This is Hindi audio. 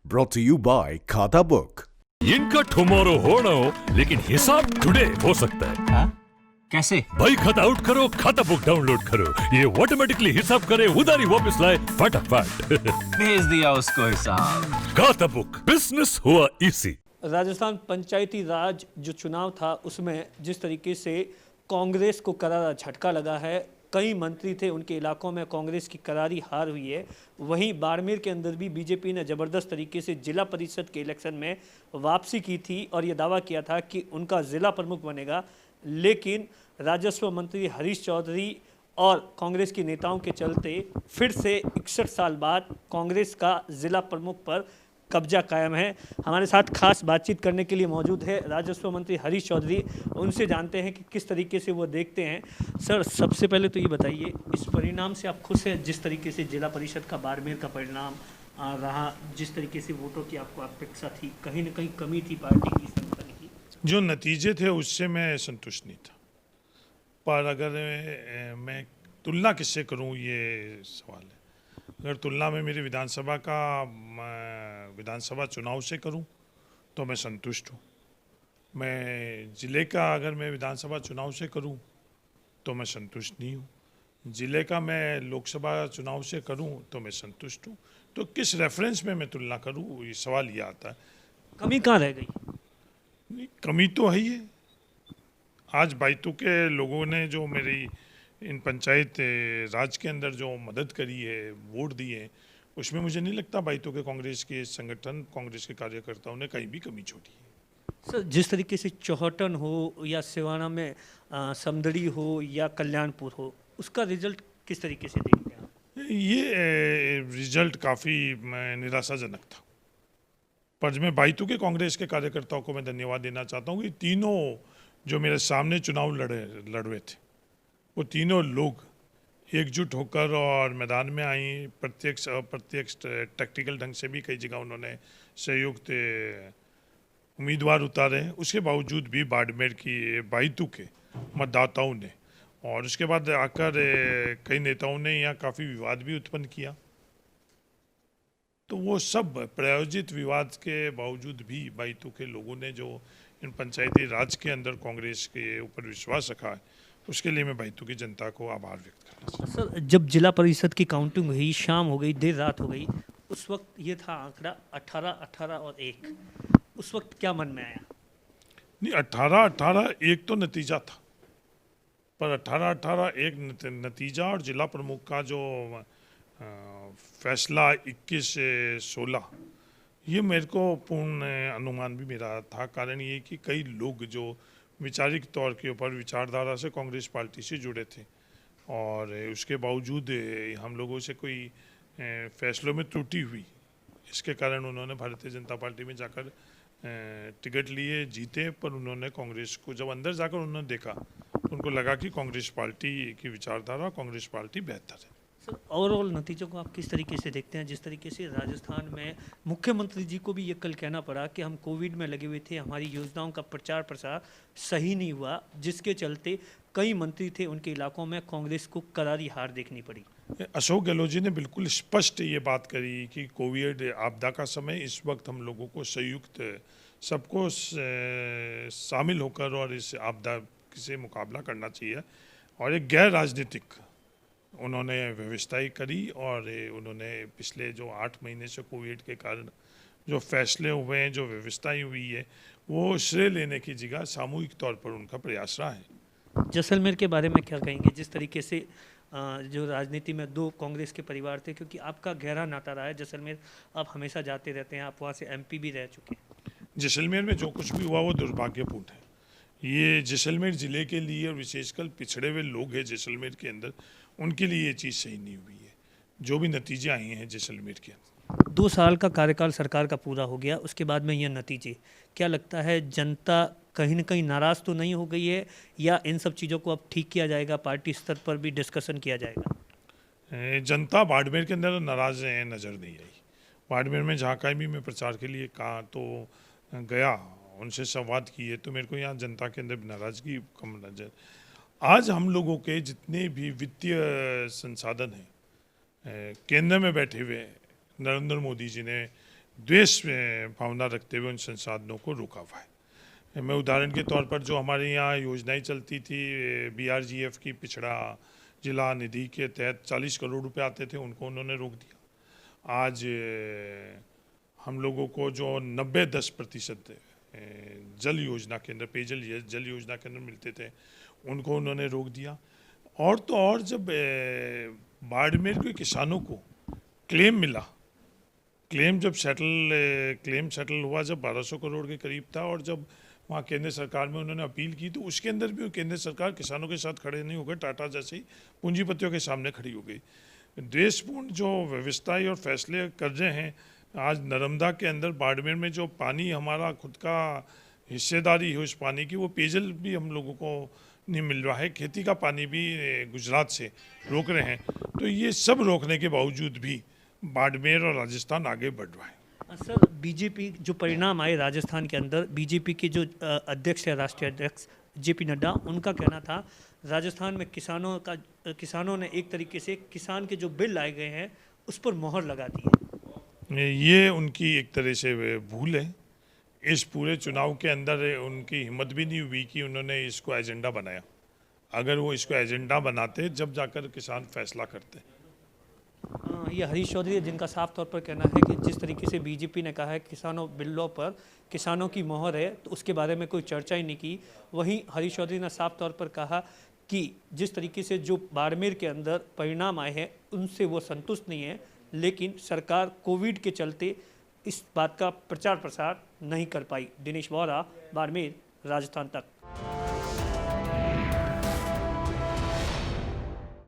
brought to you by खाता बुक। इनका टुमारो होना हो लेकिन हिसाब टुडे हो सकता है। हाँ? कैसे? भाई खाता आउट करो, खाता बुक डाउनलोड करो, ये ऑटोमेटिकली हिसाब करे, उधारी वापस लाए फटाफट। भेज दिया उसको हिसाब। खाता बुक, बिजनेस हुआ इजी। राजस्थान पंचायती राज जो चुनाव था उसमें जिस तरीके से कांग्रेस को करारा झटका लगा है, कई मंत्री थे उनके इलाकों में कांग्रेस की करारी हार हुई है। वहीं बाड़मेर के अंदर भी बीजेपी ने ज़बरदस्त तरीके से जिला परिषद के इलेक्शन में वापसी की थी और ये दावा किया था कि उनका ज़िला प्रमुख बनेगा, लेकिन राजस्व मंत्री हरीश चौधरी और कांग्रेस के नेताओं के चलते फिर से 61 साल बाद कांग्रेस का ज़िला प्रमुख पर कब्जा कायम है। हमारे साथ खास बातचीत करने के लिए मौजूद है राजस्व मंत्री हरीश चौधरी। उनसे जानते हैं कि किस तरीके से वो देखते हैं। सर, सबसे पहले तो ये बताइए, इस परिणाम से आप खुश हैं? जिस तरीके से जिला परिषद का बाड़मेर का परिणाम रहा, जिस तरीके से वोटों की आपको अपेक्षा थी, कहीं ना कहीं कमी थी पार्टी की संगठन की? जो नतीजे थे उससे मैं संतुष्ट नहीं था, पर अगर मैं तुलना किससे करूं ये सवाल है। अगर तुलना में मेरी विधानसभा चुनाव से करूं तो मैं संतुष्ट हूं। मैं ज़िले का अगर मैं विधानसभा चुनाव से करूं तो मैं संतुष्ट नहीं हूं। ज़िले का मैं लोकसभा चुनाव से करूं तो मैं संतुष्ट हूं। तो किस रेफरेंस में मैं तुलना करूं, ये सवाल ये आता है। कमी कहाँ रह गई? नहीं, कमी तो है ही है। आज बाइतू के लोगों ने जो मेरी इन पंचायत राज के अंदर जो मदद करी है, वोट दिए, उसमें मुझे नहीं लगता बाइतू के कांग्रेस के संगठन, कांग्रेस के कार्यकर्ताओं ने कहीं भी कमी छोड़ी है। सर, जिस तरीके से चौहटन हो या सिवाना में समदड़ी हो या कल्याणपुर हो, उसका रिजल्ट किस तरीके से देखते हैं आप? ये रिजल्ट काफ़ी निराशाजनक था, पर मैं बाइतू के कांग्रेस के कार्यकर्ताओं को मैं धन्यवाद देना चाहता हूँ कि तीनों जो मेरे सामने चुनाव लड़वे थे, वो तीनों लोग एकजुट होकर और मैदान में आई। प्रत्यक्ष अप्रत्यक्ष टैक्टिकल ढंग से भी कई जगह उन्होंने संयुक्त उम्मीदवार उतारे। उसके बावजूद भी बाड़मेर की बाइतू के मतदाताओं ने और उसके बाद आकर कई नेताओं ने यहाँ काफ़ी विवाद भी उत्पन्न किया। तो वो सब प्रायोजित विवाद के बावजूद भी बाइतू के लोगों ने जो इन पंचायती राज के अंदर कांग्रेस के ऊपर विश्वास रखा है, उसके लिए मैं बाइतू की जनता को आभार व्यक्त करना चाहता हूँ। सर, जब जिला परिषद की काउंटिंग हुई, शाम हो गई, देर रात हो गई, उस वक्त ये था आंकड़ा 18 और 1। उस वक्त क्या मन में आया? नहीं, 18-18-1 तो नतीजा था, पर 18-18-1 नतीजा और जिला प्रमुख का जो फैसला 21-16, ये मेरे को पूर्ण अनुमान भी मेरा था। कारण ये कि कई लोग जो वैचारिक तौर के ऊपर विचारधारा से कांग्रेस पार्टी से जुड़े थे और उसके बावजूद हम लोगों से कोई फैसलों में त्रुटि हुई, इसके कारण उन्होंने भारतीय जनता पार्टी में जाकर टिकट लिए, जीते। पर उन्होंने कांग्रेस को जब अंदर जाकर उन्होंने देखा तो उनको लगा कि कांग्रेस पार्टी की विचारधारा, कांग्रेस पार्टी बेहतर है। सर, ओवरऑल नतीजों को आप किस तरीके से देखते हैं? जिस तरीके से राजस्थान में मुख्यमंत्री जी को भी ये कल कहना पड़ा कि हम कोविड में लगे हुए थे, हमारी योजनाओं का प्रचार प्रसार सही नहीं हुआ, जिसके चलते कई मंत्री थे उनके इलाकों में कांग्रेस को करारी हार देखनी पड़ी। अशोक गहलोत जी ने बिल्कुल स्पष्ट ये बात करी कि कोविड आपदा का समय, इस वक्त हम लोगों को संयुक्त सबको शामिल होकर और इस आपदा से मुकाबला करना चाहिए और एक गैर राजनीतिक उन्होंने व्यवस्थाएं करी। और उन्होंने पिछले जो 8 महीने से कोविड के कारण जो फैसले हुए हैं, जो व्यवस्थाएं हुई है, वो श्रेय लेने की जगह सामूहिक तौर पर उनका प्रयास रहा है। जैसलमेर के बारे में क्या कहेंगे? जिस तरीके से जो राजनीति में 2 कांग्रेस के परिवार थे, क्योंकि आपका गहरा नाता रहा है जैसलमेर, आप हमेशा जाते रहते हैं, आप वहाँ से MP भी रह चुके हैं। जैसलमेर में जो कुछ भी हुआ वो दुर्भाग्यपूर्ण है। ये जैसलमेर ज़िले के लिए और विशेषकर पिछड़े हुए लोग हैं जैसलमेर के अंदर, उनके लिए ये चीज़ सही नहीं हुई है, जो भी नतीजे आए हैं जैसलमेर के अंदर। 2 साल का कार्यकाल सरकार का पूरा हो गया, उसके बाद में ये नतीजे, क्या लगता है जनता कहीं ना कहीं नाराज़ तो नहीं हो गई है, या इन सब चीज़ों को अब ठीक किया जाएगा, पार्टी स्तर पर भी डिस्कशन किया जाएगा? जनता बाड़मेर के अंदर नाराज़ नज़र नहीं आई। बाड़मेर में जहाँ कहीं भी मैं प्रचार के लिए कहा तो गया, उनसे संवाद किए, तो मेरे को यहाँ जनता के अंदर नाराज़गी कम नजर। आज हम लोगों के जितने भी वित्तीय संसाधन हैं, केंद्र में बैठे हुए नरेंद्र मोदी जी ने द्वेष भावना रखते हुए उन संसाधनों को रोका हुआ है। मैं उदाहरण के तौर पर जो हमारे यहाँ योजनाएं चलती थी BRGF की पिछड़ा जिला निधि के तहत 40 करोड़ रुपए आते थे, उनको उन्होंने रोक दिया। आज हम लोगों को जो 90-10% जल योजना के अंदर जल योजना के अंदर मिलते थे, उनको उन्होंने रोक दिया। और तो और जब बाड़मेर के किसानों को क्लेम मिला, क्लेम सेटल हुआ जब 1200 करोड़ के करीब था, और जब वहाँ केंद्र सरकार में उन्होंने अपील की तो उसके अंदर भी केंद्र सरकार किसानों के साथ खड़े नहीं हो गए, टाटा जैसे ही पूंजीपतियों के सामने खड़ी हो गई। देशपूर्ण जो व्यवस्थाएं और फैसले कर रहे हैं, आज नर्मदा के अंदर बाड़मेर में जो पानी हमारा खुद का हिस्सेदारी है उस पानी की, वो पेयजल भी हम लोगों को नहीं मिल रहा है, खेती का पानी भी गुजरात से रोक रहे हैं। तो ये सब रोकने के बावजूद भी बाड़मेर और राजस्थान आगे बढ़ रहा है। सर, बीजेपी जो परिणाम आए राजस्थान के अंदर, बीजेपी के जो अध्यक्ष है, राष्ट्रीय अध्यक्ष JP नड्डा, उनका कहना था राजस्थान में किसानों ने एक तरीके से किसान के जो बिल लाए गए हैं उस पर मोहर लगा दी है। ये उनकी एक तरह से भूल है। इस पूरे चुनाव के अंदर उनकी हिम्मत भी नहीं हुई कि उन्होंने इसको एजेंडा बनाया। अगर वो इसको एजेंडा बनाते जब जाकर किसान फैसला करते। ये हरीश चौधरी है, जिनका साफ तौर पर कहना है कि जिस तरीके से बीजेपी ने कहा है किसानों बिलों पर किसानों की मोहर है, तो उसके बारे में कोई चर्चा ही नहीं की। वहीं हरीश चौधरी ने साफ तौर पर कहा कि जिस तरीके से जो बाड़मेर के अंदर परिणाम आए हैं उनसे वो संतुष्ट नहीं है, लेकिन सरकार कोविड के चलते इस बात का प्रचार प्रसार नहीं कर पाई। दिनेश वोरा, बाड़मेर, राजस्थान तक।